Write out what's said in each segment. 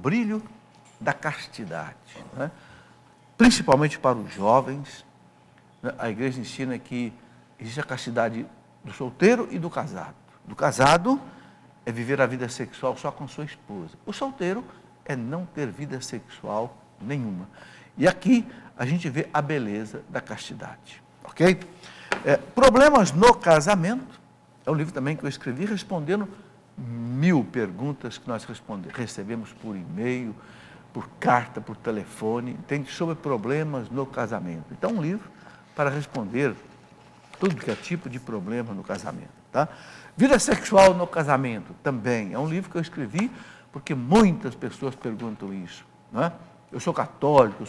brilho da castidade, né? Principalmente para os jovens, né? A igreja ensina que existe a castidade do solteiro e do casado. Do casado é viver a vida sexual só com sua esposa. O solteiro é não ter vida sexual nenhuma. E aqui a gente vê a beleza da castidade, ok? Problemas no casamento, é um livro também que eu escrevi respondendo 1000 perguntas que nós recebemos por e-mail, por carta, por telefone, entende? Sobre problemas no casamento. Então, um livro para responder tudo que é tipo de problema no casamento, tá? Vida sexual no casamento também é um livro que eu escrevi porque muitas pessoas perguntam isso, né? Eu sou católico,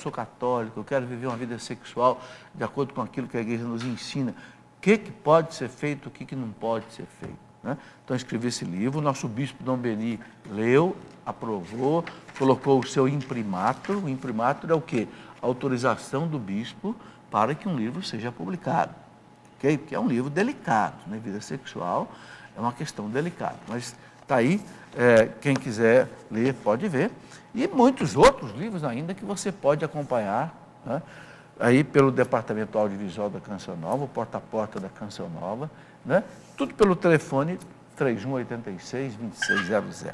eu quero viver uma vida sexual de acordo com aquilo que a igreja nos ensina. O que pode ser feito, o que não pode ser feito, né? Então, eu escrevi esse livro, o nosso bispo Dom Beni leu, aprovou, colocou o seu imprimatur. O imprimatur é o quê? A autorização do bispo para que um livro seja publicado, ok? Porque é um livro delicado, né? Vida sexual é uma questão delicada, mas está aí, quem quiser ler pode ver. E muitos outros livros ainda que você pode acompanhar, né? Aí pelo Departamento Audiovisual da Canção Nova, o Porta a Porta da Canção Nova, né? Tudo pelo telefone 3186-2600.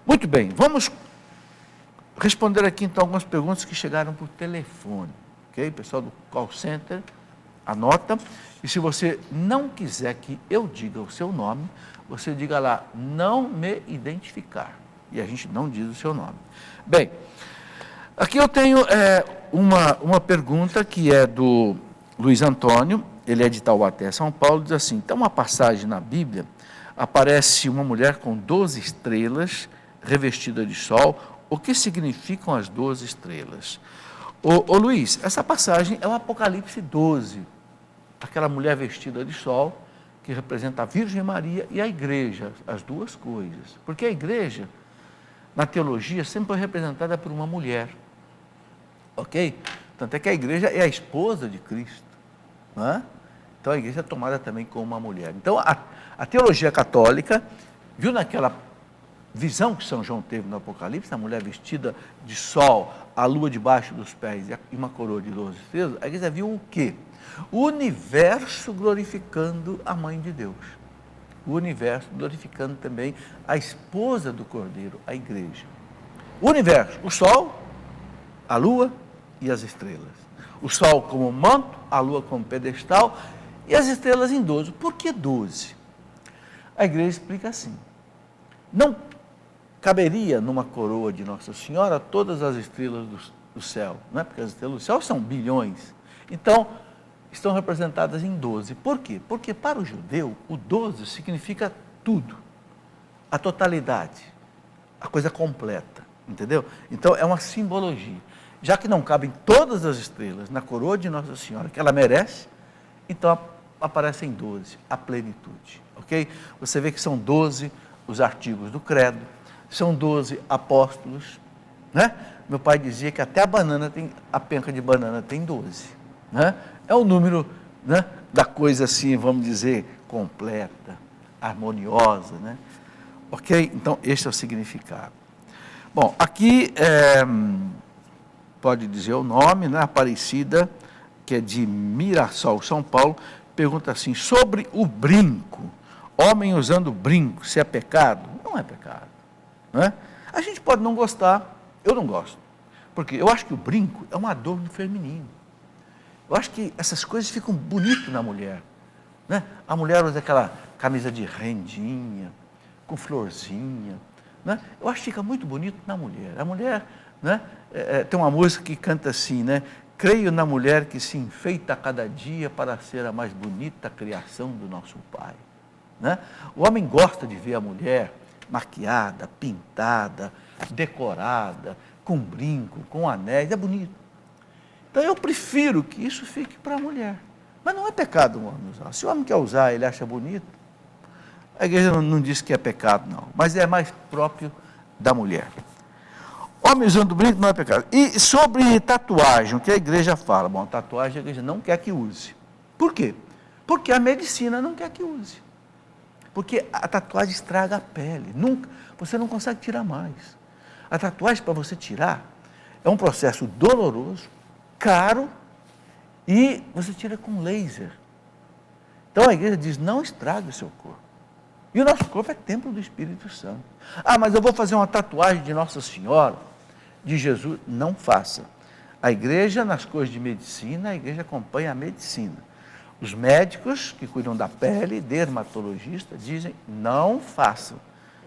Muito bem, vamos responder aqui então algumas perguntas que chegaram por telefone, ok? Pessoal do call center, anota, e se você não quiser que eu diga o seu nome, você diga lá, não me identificar, e a gente não diz o seu nome. Bem, aqui eu tenho uma pergunta que é do Luiz Antônio, ele é de Taubaté, São Paulo, diz assim, tem uma passagem na Bíblia, aparece uma mulher com 12 estrelas, revestida de sol, o que significam as 12 estrelas? Ô Luiz, essa passagem é o Apocalipse 12, aquela mulher vestida de sol, que representa a Virgem Maria e a igreja, as duas coisas. Porque a igreja, na teologia, sempre foi representada por uma mulher, ok? Tanto é que a igreja é a esposa de Cristo, não é? Então a igreja é tomada também como uma mulher. Então a teologia católica viu naquela visão que São João teve no Apocalipse, a mulher vestida de sol, a lua debaixo dos pés e uma coroa de 12 estrelas, a igreja viu o quê? O universo glorificando a mãe de Deus. O universo glorificando também a esposa do Cordeiro, a igreja. O universo, o sol, a lua e as estrelas. O sol como manto, a lua como pedestal e as estrelas em 12. Por que 12? A igreja explica assim. Não caberia numa coroa de Nossa Senhora todas as estrelas do céu, não é? Porque as estrelas do céu são bilhões. Então, estão representadas em 12. Por quê? Porque para o judeu, o 12 significa tudo, a totalidade, a coisa completa, entendeu? Então, é uma simbologia. Já que não cabem todas as estrelas na coroa de Nossa Senhora, que ela merece, então aparecem 12, a plenitude, ok? Você vê que são 12 os artigos do credo, são 12 apóstolos, né? Meu pai dizia que até a penca de banana tem 12, né? É o número, né, da coisa assim, vamos dizer, completa, harmoniosa, né? Ok? Então, este é o significado. Bom, aqui pode dizer o nome, né? Aparecida, que é de Mirassol, São Paulo, pergunta assim, sobre o brinco, homem usando brinco, se é pecado? Não é pecado, né? A gente pode não gostar, eu não gosto, porque eu acho que o brinco é um adorno feminino. Eu acho que essas coisas ficam bonitas na mulher, né? A mulher usa aquela camisa de rendinha, com florzinha, né? Eu acho que fica muito bonito na mulher. A mulher, né? Tem uma música que canta assim, né? Creio na mulher que se enfeita a cada dia para ser a mais bonita criação do nosso Pai, né? O homem gosta de ver a mulher maquiada, pintada, decorada, com brinco, com anéis, é bonito. Então, eu prefiro que isso fique para a mulher. Mas não é pecado o homem usar. Se o homem quer usar, ele acha bonito, a igreja não diz que é pecado, não. Mas é mais próprio da mulher. Homem usando brinco não é pecado. E sobre tatuagem, o que a igreja fala? Bom, tatuagem a igreja não quer que use. Por quê? Porque a medicina não quer que use. Porque a tatuagem estraga a pele. Nunca, você não consegue tirar mais. A tatuagem, para você tirar, é um processo doloroso, caro, e você tira com laser. Então a igreja diz, não estrague o seu corpo. E o nosso corpo é templo do Espírito Santo. Ah, mas eu vou fazer uma tatuagem de Nossa Senhora, de Jesus. Não faça. A igreja, nas coisas de medicina, a igreja acompanha a medicina. Os médicos que cuidam da pele, dermatologistas, dizem, não façam.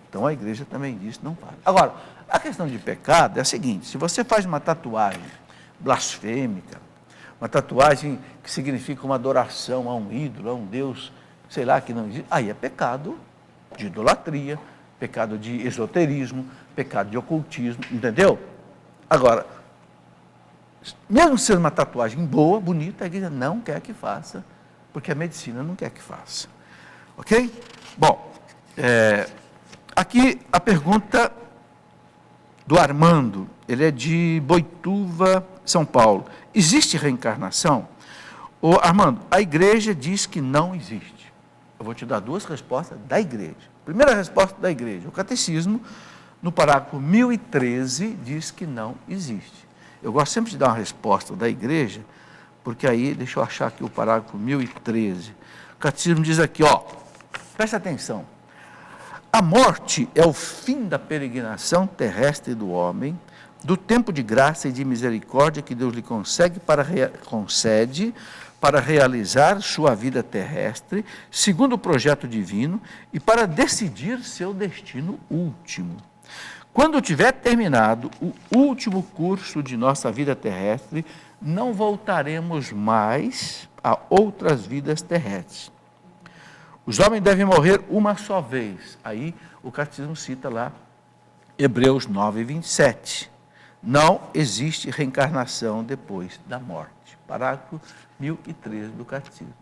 Então a igreja também diz, não faça. Agora, a questão de pecado é a seguinte, se você faz uma tatuagem blasfêmica, uma tatuagem que significa uma adoração a um ídolo, a um Deus, sei lá, que não existe, aí é pecado de idolatria, pecado de esoterismo, pecado de ocultismo, entendeu? Agora, mesmo sendo uma tatuagem boa, bonita, a igreja não quer que faça, porque a medicina não quer que faça. Ok? Bom, aqui a pergunta do Armando, ele é de Boituva, São Paulo. Existe reencarnação? Ô, Armando, a igreja diz que não existe. Eu vou te dar duas respostas da igreja. Primeira resposta da igreja, o catecismo, no parágrafo 1013, diz que não existe. Eu gosto sempre de dar uma resposta da igreja, porque aí, deixa eu achar aqui o parágrafo 1013. O catecismo diz aqui, ó, presta atenção. A morte é o fim da peregrinação terrestre do homem, do tempo de graça e de misericórdia que Deus lhe concede para realizar sua vida terrestre, segundo o projeto divino, e para decidir seu destino último. Quando tiver terminado o último curso de nossa vida terrestre, não voltaremos mais a outras vidas terrestres. Os homens devem morrer uma só vez. Aí o catecismo cita lá Hebreus 9, 27. Não existe reencarnação depois da morte. Parágrafo 1013 do catecismo.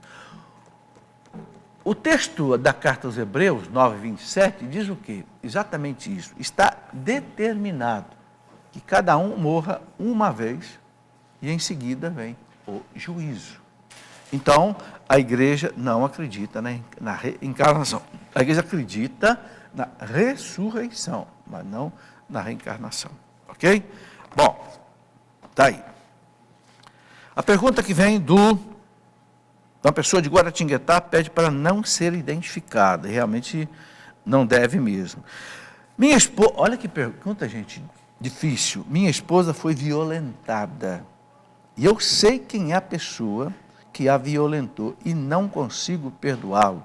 O texto da carta aos Hebreus 9, 27 diz o quê? Exatamente isso. Está determinado que cada um morra uma vez e em seguida vem o juízo. Então, a igreja não acredita na reencarnação. A igreja acredita na ressurreição, mas não na reencarnação. Ok? Bom, está aí. A pergunta que vem de uma pessoa de Guaratinguetá pede para não ser identificada. Realmente não deve mesmo. Minha esposa, olha que pergunta, gente, difícil. Minha esposa foi violentada. E eu sei quem é a pessoa que a violentou e não consigo perdoá-lo.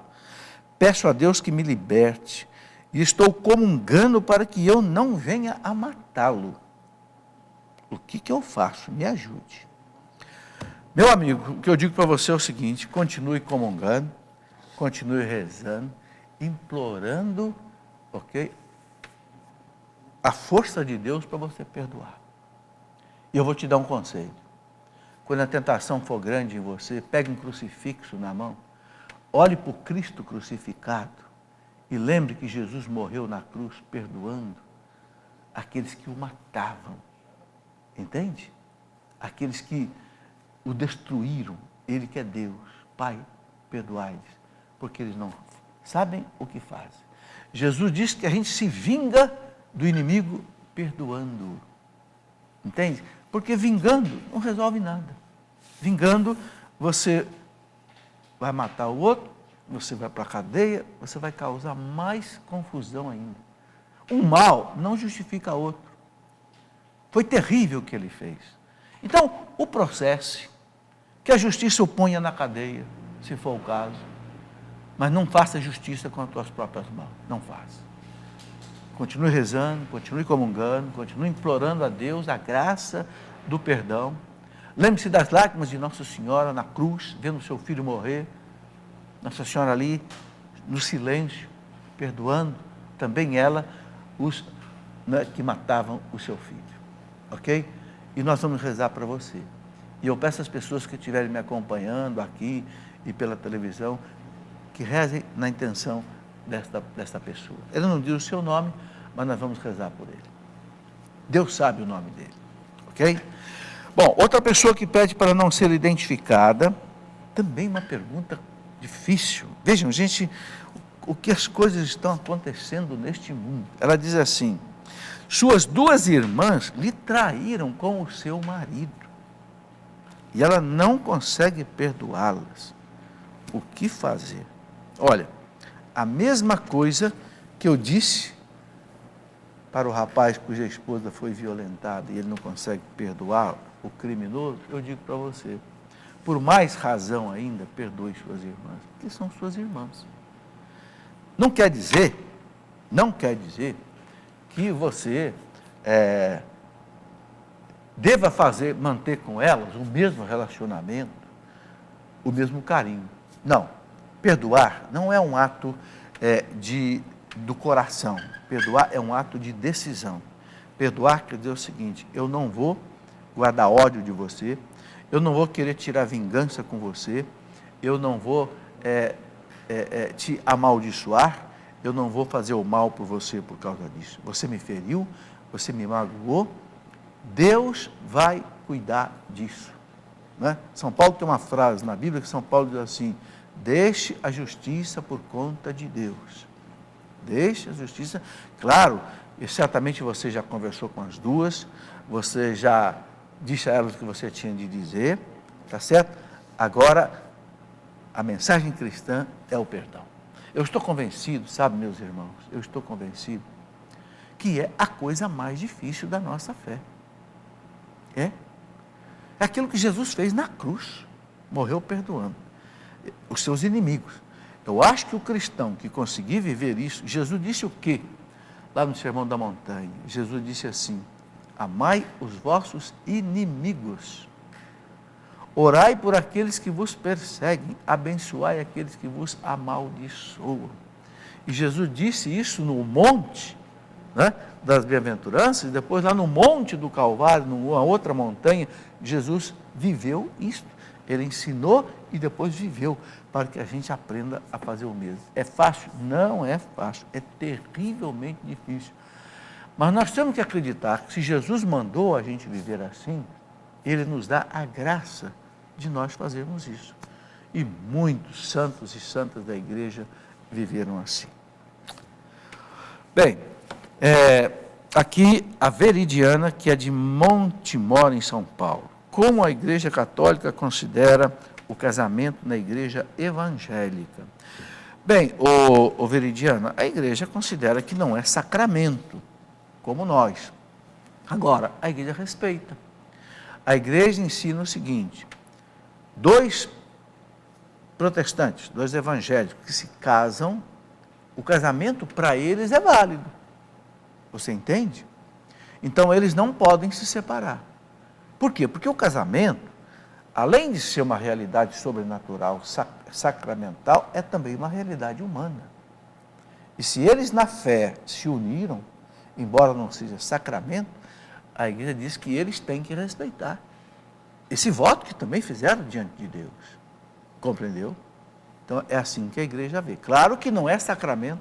Peço a Deus que me liberte e estou comungando para que eu não venha a matá-lo. O que eu faço? Me ajude. Meu amigo, o que eu digo para você é o seguinte, continue comungando, continue rezando, implorando, ok? A força de Deus para você perdoar. E eu vou te dar um conselho. Quando a tentação for grande em você, pegue um crucifixo na mão, olhe para o Cristo crucificado e lembre que Jesus morreu na cruz perdoando aqueles que o matavam. Entende? Aqueles que o destruíram, ele que é Deus. Pai, perdoai-lhes, porque eles não sabem o que fazem. Jesus disse que a gente se vinga do inimigo perdoando-o. Entende? Porque vingando não resolve nada. Vingando, você vai matar o outro, você vai para a cadeia, você vai causar mais confusão ainda. Um mal não justifica outro. Foi terrível o que ele fez. Então, o processe, que a justiça o ponha na cadeia, se for o caso, mas não faça justiça com as tuas próprias mãos. Não faça. Continue rezando, continue comungando, continue implorando a Deus a graça do perdão. Lembre-se das lágrimas de Nossa Senhora na cruz, vendo o seu filho morrer. Nossa Senhora ali, no silêncio, perdoando também ela, os que matavam o seu filho. Ok? E nós vamos rezar para você. E eu peço às pessoas que estiverem me acompanhando aqui e pela televisão, que rezem na intenção desta pessoa. Ele não diz o seu nome, mas nós vamos rezar por ele. Deus sabe o nome dele. Ok? Bom, outra pessoa que pede para não ser identificada, também uma pergunta difícil. Vejam, gente, o que as coisas estão acontecendo neste mundo. Ela diz assim, Suas 2 irmãs lhe traíram com o seu marido. E ela não consegue perdoá-las. O que fazer? Olha, a mesma coisa que eu disse para o rapaz cuja esposa foi violentada e ele não consegue perdoar o criminoso, eu digo para você, por mais razão ainda, perdoe suas irmãs, porque são suas irmãs. Não quer dizer que você deva manter com elas o mesmo relacionamento, o mesmo carinho. Não, perdoar não é um ato do coração, perdoar é um ato de decisão. Perdoar quer dizer o seguinte, eu não vou guardar ódio de você, eu não vou querer tirar vingança com você, eu não vou te amaldiçoar, eu não vou fazer o mal por você por causa disso. Você me feriu, você me magoou, Deus vai cuidar disso. Né? São Paulo tem uma frase na Bíblia que São Paulo diz assim, deixe a justiça por conta de Deus. Deixe a justiça, claro, e certamente você já conversou com as 2, você já disse a elas o que você tinha de dizer, tá certo? Agora, a mensagem cristã é o perdão. Eu estou convencido, sabe, meus irmãos, eu estou convencido que é a coisa mais difícil da nossa fé. É aquilo que Jesus fez na cruz, morreu perdoando os seus inimigos. Eu acho que o cristão que conseguir viver isso, Jesus disse o quê? Lá no Sermão da Montanha, Jesus disse assim, amai os vossos inimigos, orai por aqueles que vos perseguem, abençoai aqueles que vos amaldiçoam. E Jesus disse isso no monte, né, das bem-aventuranças, e depois lá no monte do Calvário, numa outra montanha, Jesus viveu isso. Ele ensinou e depois viveu, para que a gente aprenda a fazer o mesmo. É fácil? Não é fácil, é terrivelmente difícil. Mas nós temos que acreditar que se Jesus mandou a gente viver assim, Ele nos dá a graça de nós fazermos isso. E muitos santos e santas da igreja viveram assim. Bem, aqui a Veridiana, que é de Montemor, em São Paulo. Como a Igreja Católica considera o casamento na Igreja Evangélica? Bem, o Veridiana, a Igreja considera que não é sacramento, como nós. Agora, a Igreja respeita. A Igreja ensina o seguinte, 2 protestantes, 2 evangélicos que se casam, o casamento para eles é válido. Você entende? Então, eles não podem se separar. Por quê? Porque o casamento, além de ser uma realidade sobrenatural, sacramental, é também uma realidade humana. E se eles na fé se uniram, embora não seja sacramento, a igreja diz que eles têm que respeitar esse voto que também fizeram diante de Deus. Compreendeu? Então, é assim que a igreja vê. Claro que não é sacramento.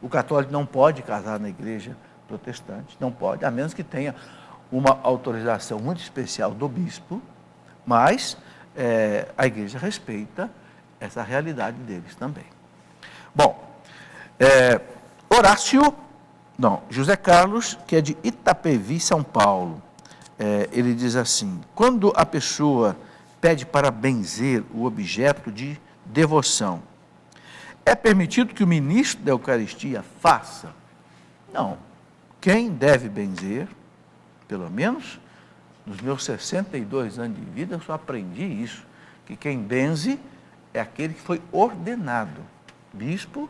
O católico não pode casar na igreja protestante, não pode, a menos que tenha uma autorização muito especial do bispo, mas a igreja respeita essa realidade deles também. Bom, José Carlos, que é de Itapevi, São Paulo, ele diz assim, quando a pessoa pede para benzer o objeto de devoção, é permitido que o ministro da Eucaristia faça? Não. Quem deve benzer, pelo menos nos meus 62 anos de vida, eu só aprendi isso, que quem benze é aquele que foi ordenado, bispo,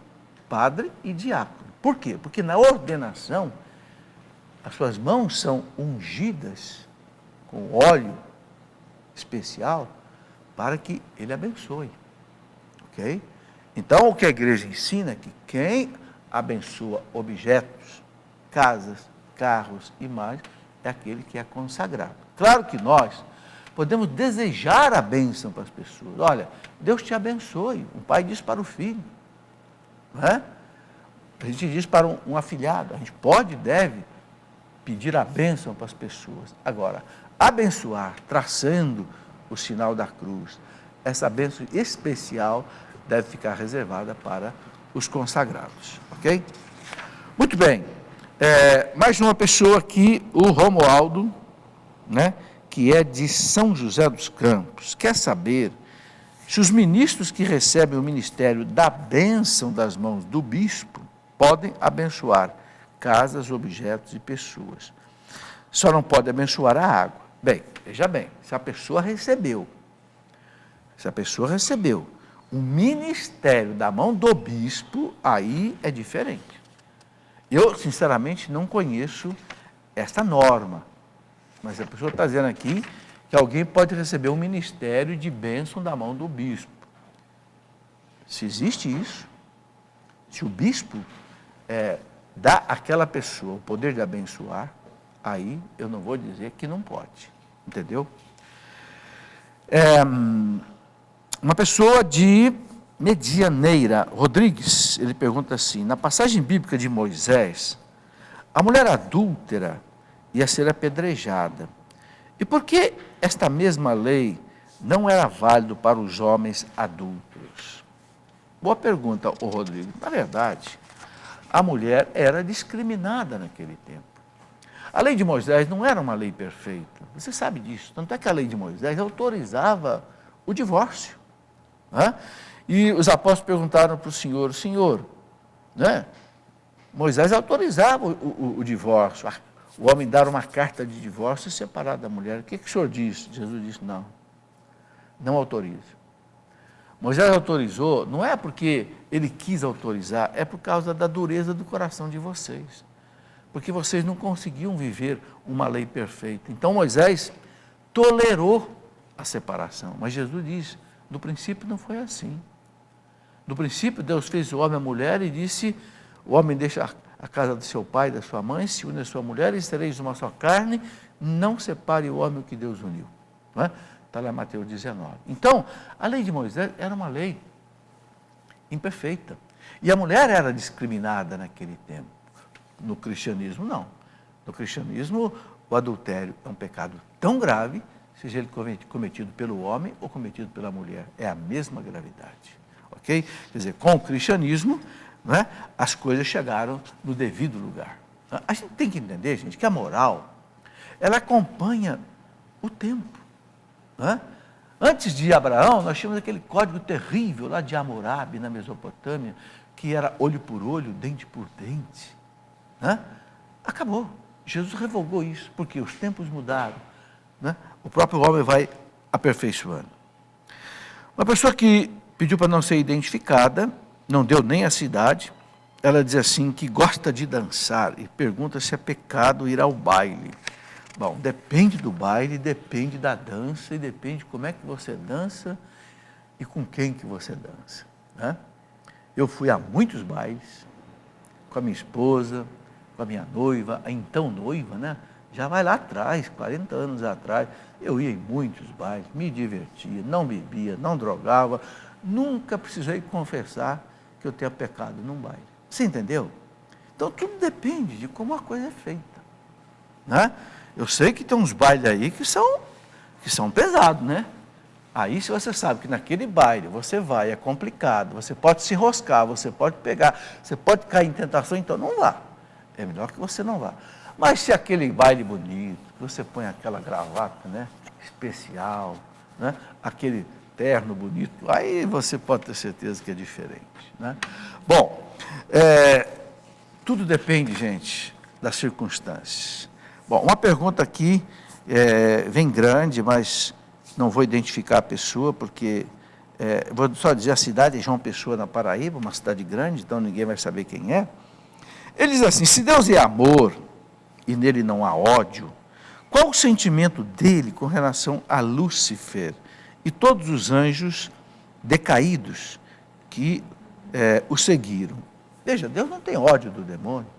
padre e diácono. Por quê? Porque na ordenação, as suas mãos são ungidas com óleo especial para que ele abençoe. Ok? Então, o que a igreja ensina é que quem abençoa objetos, casas, carros, imagens, é aquele que é consagrado. Claro que nós podemos desejar a bênção para as pessoas. Olha, Deus te abençoe. Um pai diz para o filho. Não é? A gente diz para um afilhado. A gente pode e deve pedir a bênção para as pessoas. Agora, abençoar, traçando o sinal da cruz, essa bênção especial deve ficar reservada para os consagrados. Ok? Muito bem. Mais uma pessoa aqui, o Romualdo, né, que é de São José dos Campos, quer saber se os ministros que recebem o ministério da bênção das mãos do bispo podem abençoar casas, objetos e pessoas. Só não pode abençoar a água. Bem, veja bem, se a pessoa recebeu o ministério da mão do bispo, aí é diferente. Eu, sinceramente, não conheço esta norma, mas a pessoa está dizendo aqui que alguém pode receber um ministério de bênção da mão do bispo. Se existe isso, se o bispo dá àquela pessoa o poder de abençoar, aí eu não vou dizer que não pode, entendeu? Uma pessoa de Medianeira, Rodrigues, ele pergunta assim, na passagem bíblica de Moisés, a mulher adúltera ia ser apedrejada. E por que esta mesma lei não era válida para os homens adúlteros? Boa pergunta, Rodrigo. Na verdade, a mulher era discriminada naquele tempo. A lei de Moisés não era uma lei perfeita. Você sabe disso. Tanto é que a lei de Moisés autorizava o divórcio. Né? E os apóstolos perguntaram para o Senhor, né? Moisés autorizava o divórcio, o homem dar uma carta de divórcio e separar da mulher. O que o Senhor disse? Jesus disse, não autoriza. Moisés autorizou, não é porque ele quis autorizar, é por causa da dureza do coração de vocês. Porque vocês não conseguiam viver uma lei perfeita. Então Moisés tolerou a separação, mas Jesus diz, no princípio não foi assim. No princípio Deus fez o homem e a mulher e disse, o homem deixa a casa do seu pai e da sua mãe, se une à sua mulher e sereis uma só carne, não separe o homem o que Deus uniu. Não é? Está lá em Mateus 19. Então, a lei de Moisés era uma lei imperfeita. E a mulher era discriminada naquele tempo. No cristianismo, não. No cristianismo, o adultério é um pecado tão grave, seja ele cometido pelo homem ou cometido pela mulher. É a mesma gravidade. Ok? Quer dizer, com o cristianismo, não é, as coisas chegaram no devido lugar. A gente tem que entender, gente, que a moral, ela acompanha o tempo. Não é? Antes de Abraão, nós tínhamos aquele código terrível lá de Hammurabi, na Mesopotâmia, que era olho por olho, dente por dente. Né? Acabou. Jesus revogou isso, porque os tempos mudaram. Né? O próprio homem vai aperfeiçoando. Uma pessoa que pediu para não ser identificada, não deu nem a cidade, ela diz assim, que gosta de dançar e pergunta se é pecado ir ao baile. Bom, depende do baile, depende da dança e depende de como é que você dança e com quem que você dança. Né? Eu fui a muitos bailes, com a minha esposa, com a minha noiva, a então noiva, né? Já vai lá atrás, 40 anos atrás, eu ia em muitos bailes, me divertia, não bebia, não drogava, nunca precisei confessar que eu tenha pecado num baile. Você entendeu? Então tudo depende de como a coisa é feita. Né? Eu sei que tem uns bailes aí que são pesados, né? Aí se você sabe que naquele baile você vai, é complicado, você pode se enroscar, você pode pegar, você pode cair em tentação, então não vá. É melhor que você não vá. Mas se aquele baile bonito, que você põe aquela gravata, né, especial, né, aquele terno bonito, aí você pode ter certeza que é diferente. Né? Bom, tudo depende, gente, das circunstâncias. Bom, uma pergunta aqui, vem grande, mas não vou identificar a pessoa, porque vou só dizer a cidade é João Pessoa, na Paraíba, uma cidade grande, então ninguém vai saber quem é. Ele diz assim, se Deus é amor e nele não há ódio, qual o sentimento dele com relação a Lúcifer e todos os anjos decaídos que o seguiram? Veja, Deus não tem ódio do demônio.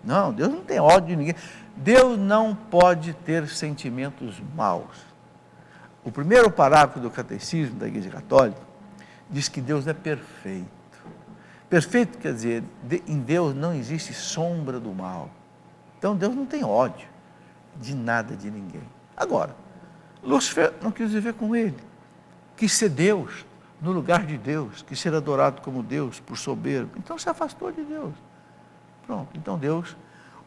Não, Deus não tem ódio de ninguém. Deus não pode ter sentimentos maus. O primeiro parágrafo do Catecismo da Igreja Católica diz que Deus é perfeito. Perfeito quer dizer, em Deus não existe sombra do mal. Então Deus não tem ódio de nada, de ninguém. Agora, Lúcifer não quis viver com ele. Quis ser Deus no lugar de Deus, quis ser adorado como Deus por soberbo. Então se afastou de Deus. Pronto, então Deus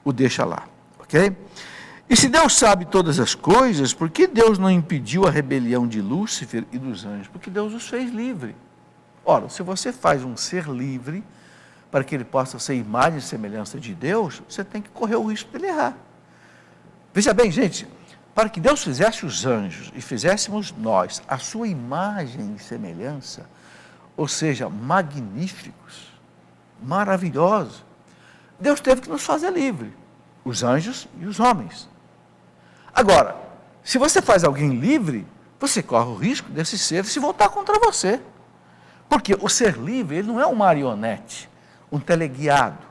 o deixa lá, ok? E se Deus sabe todas as coisas, por que Deus não impediu a rebelião de Lúcifer e dos anjos? Porque Deus os fez livre. Ora, se você faz um ser livre, para que ele possa ser imagem e semelhança de Deus, você tem que correr o risco dele errar. Veja bem, gente, para que Deus fizesse os anjos e fizéssemos nós a sua imagem e semelhança, ou seja, magníficos, maravilhosos, Deus teve que nos fazer livre, os anjos e os homens. Agora, se você faz alguém livre, você corre o risco desse ser se voltar contra você. Porque o ser livre, ele não é um marionete, um teleguiado,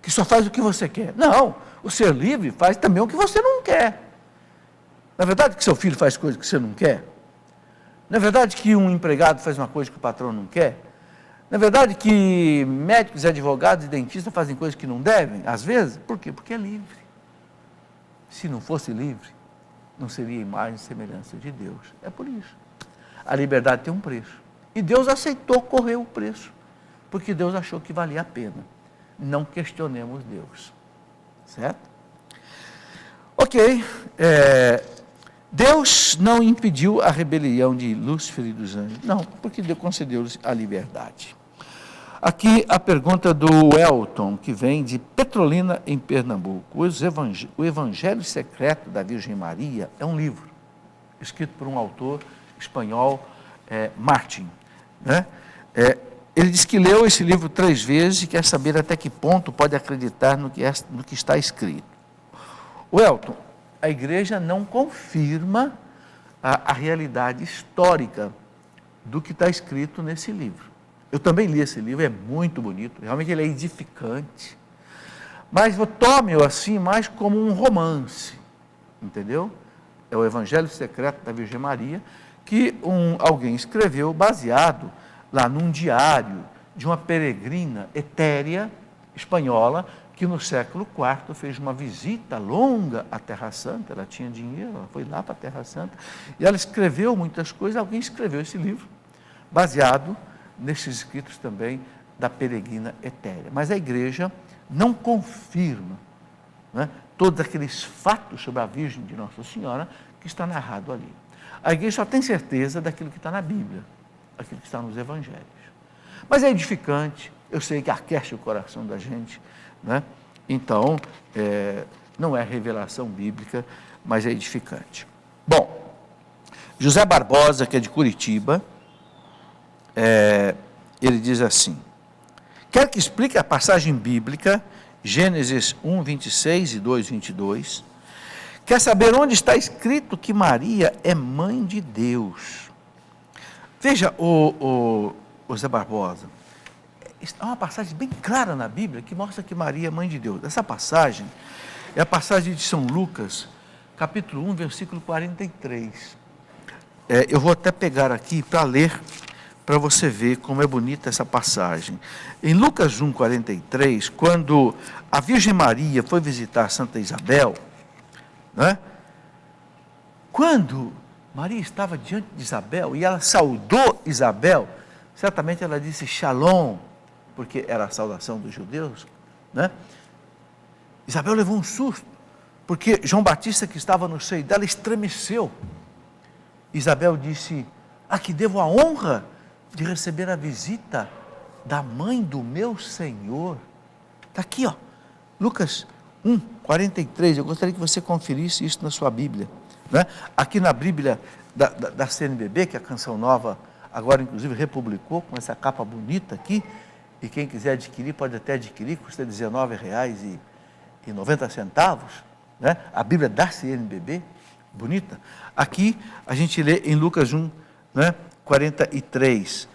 que só faz o que você quer. Não, o ser livre faz também o que você não quer. Não é verdade que seu filho faz coisas que você não quer? Não é verdade que um empregado faz uma coisa que o patrão não quer? Não é verdade que médicos, advogados e dentistas fazem coisas que não devem, às vezes? Por quê? Porque é livre. Se não fosse livre, não seria imagem e semelhança de Deus. É por isso. A liberdade tem um preço. E Deus aceitou correr o preço, porque Deus achou que valia a pena. Não questionemos Deus. Certo? Ok. Deus não impediu a rebelião de Lúcifer e dos anjos. Não, porque Deus concedeu-lhes a liberdade. Aqui a pergunta do Elton, que vem de Petrolina, em Pernambuco. O Evangelho Secreto da Virgem Maria é um livro, escrito por um autor espanhol, Martin. Né? Ele diz que leu esse livro 3 vezes e quer saber até que ponto pode acreditar no que está escrito. O Elton, a igreja não confirma a realidade histórica do que está escrito nesse livro. Eu também li esse livro, é muito bonito, realmente ele é edificante, mas tome-o assim mais como um romance, entendeu? É o Evangelho Secreto da Virgem Maria, que alguém escreveu baseado lá num diário de uma peregrina etérea espanhola, que no século IV fez uma visita longa à Terra Santa. Ela tinha dinheiro, ela foi lá para a Terra Santa, e ela escreveu muitas coisas. Alguém escreveu esse livro, baseado nesses escritos também da peregrina etérea. Mas a igreja não confirma, né, todos aqueles fatos sobre a Virgem de Nossa Senhora que está narrado ali. A igreja só tem certeza daquilo que está na Bíblia, aquilo que está nos Evangelhos. Mas é edificante, eu sei que aquece o coração da gente, né? Então, não é revelação bíblica, mas é edificante. Bom, José Barbosa, que é de Curitiba, ele diz assim: quer que explique a passagem bíblica, Gênesis 1, 26 e 2, 22, quer saber onde está escrito que Maria é mãe de Deus. Veja, o José Barbosa, há uma passagem bem clara na Bíblia que mostra que Maria é mãe de Deus. Essa passagem é a passagem de São Lucas, capítulo 1, versículo 43. Eu vou até pegar aqui para ler, para você ver como é bonita essa passagem. Em Lucas 1, 43, quando a Virgem Maria foi visitar Santa Isabel, né? Quando Maria estava diante de Isabel e ela saudou Isabel, certamente ela disse Shalom, porque era a saudação dos judeus, né? Isabel levou um susto, porque João Batista, que estava no seio dela, estremeceu. Isabel disse: a que devo a honra de receber a visita da mãe do meu Senhor. Está aqui, ó, Lucas 1, 43, eu gostaria que você conferisse isso na sua Bíblia, né? Aqui na Bíblia da CNBB, que a Canção Nova agora inclusive republicou, com essa capa bonita aqui, e quem quiser adquirir pode até adquirir, custa R$19,90, né? A Bíblia da CNBB, bonita. Aqui a gente lê em Lucas 1, né, 43,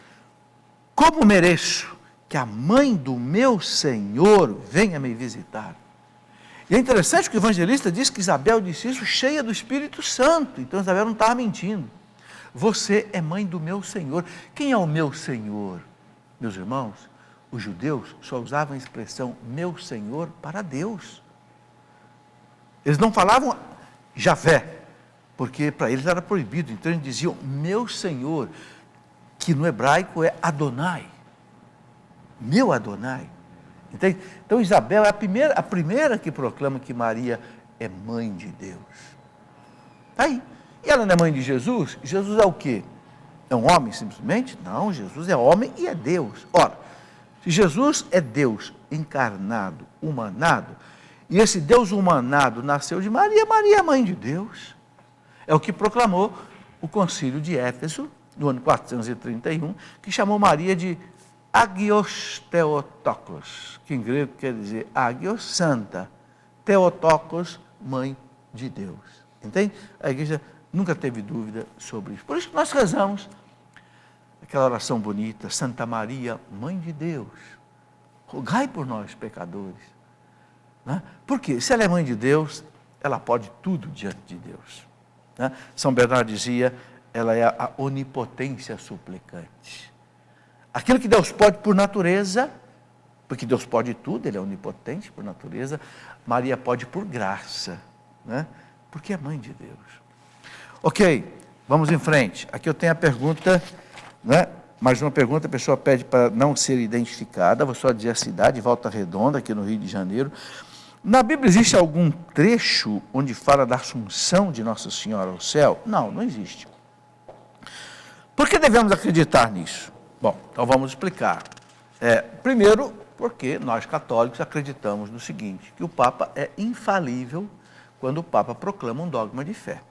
como mereço que a mãe do meu Senhor venha me visitar. E é interessante que o evangelista diz que Isabel disse isso cheia do Espírito Santo, então Isabel não estava mentindo. Você é mãe do meu Senhor. Quem é o meu Senhor? Meus irmãos, os judeus só usavam a expressão meu Senhor para Deus. Eles não falavam Javé, porque para eles era proibido, então eles diziam meu Senhor, que no hebraico é Adonai, meu Adonai. Entende? Então Isabel é a primeira que proclama que Maria é mãe de Deus. Está aí. E ela não é mãe de Jesus? Jesus é o quê? É um homem simplesmente? Não, Jesus é homem e é Deus. Ora, se Jesus é Deus encarnado, humanado, e esse Deus humanado nasceu de Maria, Maria é mãe de Deus. É o que proclamou o concílio de Éfeso, no ano 431, que chamou Maria de Agios Theotokos, que em grego quer dizer Agios, santa, Theotokos, mãe de Deus. Entende? A igreja nunca teve dúvida sobre isso. Por isso que nós rezamos aquela oração bonita, Santa Maria, Mãe de Deus, rogai por nós, pecadores. Né? Porque se ela é mãe de Deus, ela pode tudo diante de Deus. Né? São Bernardo dizia, ela é a onipotência suplicante. Aquilo que Deus pode por natureza, porque Deus pode tudo, Ele é onipotente por natureza, Maria pode por graça, né? Porque é mãe de Deus. Ok, vamos em frente. Aqui eu tenho a pergunta, né? Mais uma pergunta, a pessoa pede para não ser identificada, vou só dizer a cidade, Volta Redonda, aqui no Rio de Janeiro. Na Bíblia existe algum trecho onde fala da assunção de Nossa Senhora ao céu? Não, não existe. Por que devemos acreditar nisso? Bom, então vamos explicar. Primeiro, porque nós católicos acreditamos no seguinte, que o Papa é infalível quando o Papa proclama um dogma de fé.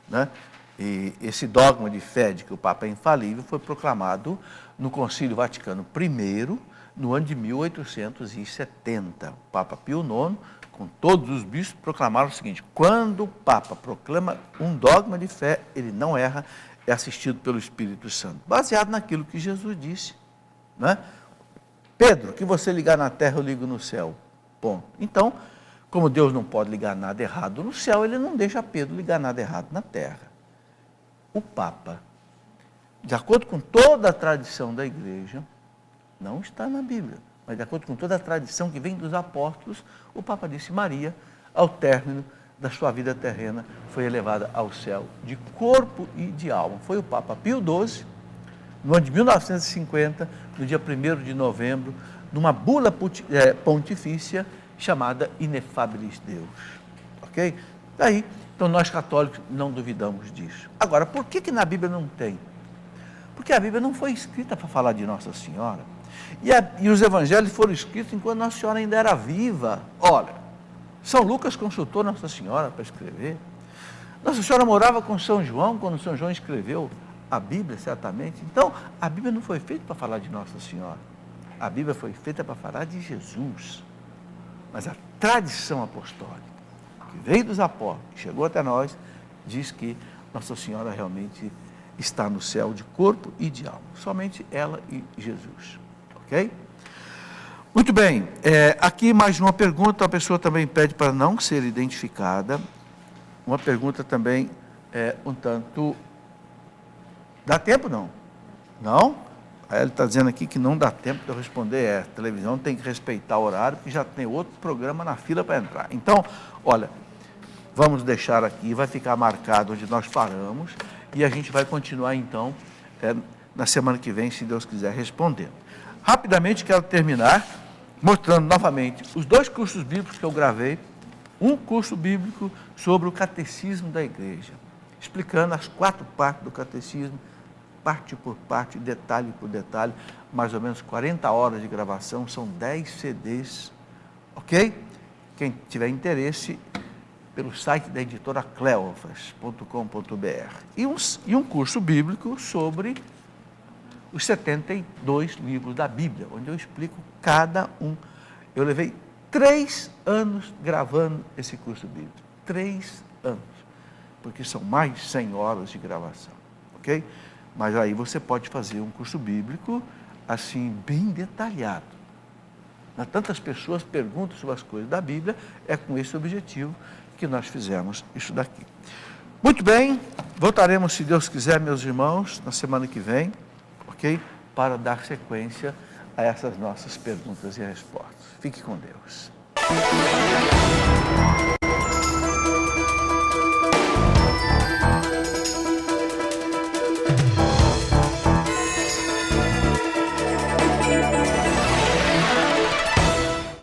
Né? E esse dogma de fé de que o Papa é infalível foi proclamado no Concílio Vaticano I, no ano de 1870. O Papa Pio IX, com todos os bispos, proclamaram o seguinte, quando o Papa proclama um dogma de fé, ele não erra, é assistido pelo Espírito Santo, baseado naquilo que Jesus disse. Né? Pedro, que você ligar na terra, eu ligo no céu. Ponto. Então, como Deus não pode ligar nada errado no céu, ele não deixa Pedro ligar nada errado na terra. O Papa, de acordo com toda a tradição da igreja, não está na Bíblia, mas de acordo com toda a tradição que vem dos apóstolos, o Papa disse, Maria, ao término da sua vida terrena, foi elevada ao céu de corpo e de alma. Foi o Papa Pio XII, no ano de 1950, no dia 1º de novembro, numa bula pontifícia chamada Inefabilis Deus. Ok? Daí, então nós católicos não duvidamos disso. Agora, por que na Bíblia não tem? Porque a Bíblia não foi escrita para falar de Nossa Senhora. E os evangelhos foram escritos enquanto Nossa Senhora ainda era viva. Olha, São Lucas consultou Nossa Senhora para escrever. Nossa Senhora morava com São João, quando São João escreveu a Bíblia, certamente. Então, a Bíblia não foi feita para falar de Nossa Senhora. A Bíblia foi feita para falar de Jesus. Mas a tradição apostólica, que veio dos apóstolos, que chegou até nós, diz que Nossa Senhora realmente está no céu de corpo e de alma. Somente ela e Jesus. Ok? Muito bem. Aqui mais uma pergunta, a pessoa também pede para não ser identificada. Uma pergunta também um tanto... Dá tempo, não? Não? Aí ele está dizendo aqui que não dá tempo de eu responder. A televisão tem que respeitar o horário, porque já tem outro programa na fila para entrar. Então, olha, vamos deixar aqui, vai ficar marcado onde nós paramos, e a gente vai continuar, então, na semana que vem, se Deus quiser, respondendo. Rapidamente, quero terminar mostrando novamente os 2 cursos bíblicos que eu gravei, um curso bíblico sobre o catecismo da igreja, explicando as 4 partes do catecismo, parte por parte, detalhe por detalhe, mais ou menos 40 horas de gravação, são 10 CDs, ok? Quem tiver interesse, pelo site da editora cleofas.com.br. E um curso bíblico sobre os 72 livros da Bíblia, onde eu explico cada um. Eu levei 3 anos gravando esse curso bíblico, 3 anos, porque são mais de 100 horas de gravação, ok? Mas aí você pode fazer um curso bíblico, assim, bem detalhado. Tantas pessoas perguntam sobre as coisas da Bíblia, é com esse objetivo que nós fizemos isso daqui. Muito bem, voltaremos, se Deus quiser, meus irmãos, na semana que vem, ok? Para dar sequência a essas nossas perguntas e respostas. Fique com Deus.